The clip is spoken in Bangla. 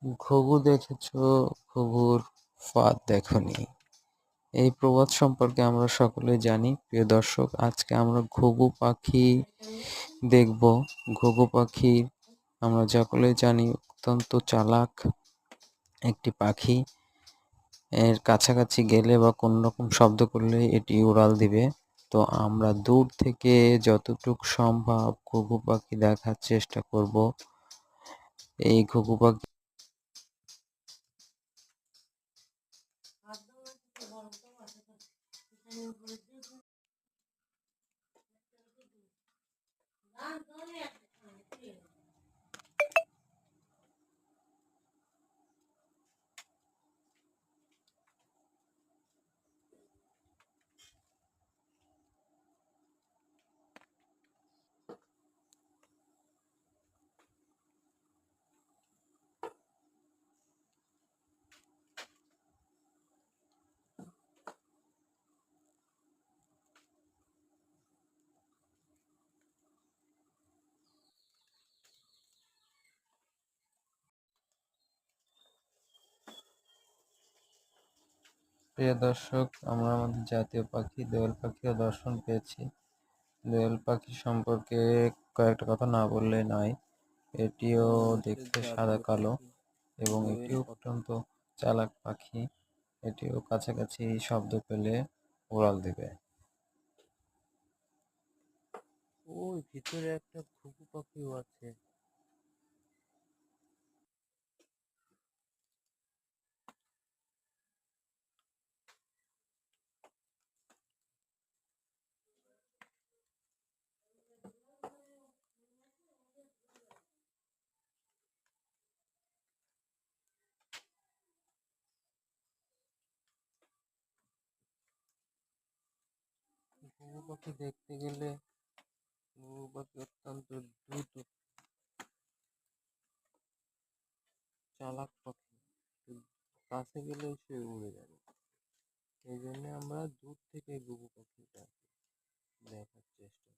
ঘুঘু দেখেছো, ঘুঘুর ফাঁদ দেখোনি। এই প্রবাদ সম্পর্কে আমরা সকলেই জানি। প্রিয় দর্শক, আজকে আমরা ঘুঘু পাখি দেখব। ঘুঘু পাখি আমরা সকলেই জানি অত্যন্ত চালাক একটি পাখি। এর কাছাকাছি গেলে বা কোনো রকম শব্দ করলে এটি উড়াল দিবে। তো আমরা দূর থেকে যতটুক সম্ভব ঘুঘু পাখি দেখার চেষ্টা করব। এই ঘুঘু পাখি প্রিয় দর্শক, আমরা আমাদের জাতীয় পাখি দোয়েল পাখিও দর্শন পেয়েছি। দোয়েল পাখি সম্পর্কে কয়েকটা কথা না বললেই নয়। এটিও দেখতে সাদা কালো এবং এটিও অত্যন্ত চালাক পাখি। এটিও কাছাকাছি শব্দ পেলে উড়াল দেবে। ওই ভিতরে একটা ঘুঘু পাখিও আছে। ঘুঘু পাখি দেখতে গেলে ঘুঘু পাখি অত্যন্ত দ্রুত চালাক পাখি, কাছে গেলে সে উড়ে যাবে। এই জন্য আমরা দূর থেকে ঘুঘু পাখিটা দেখার চেষ্টা করি।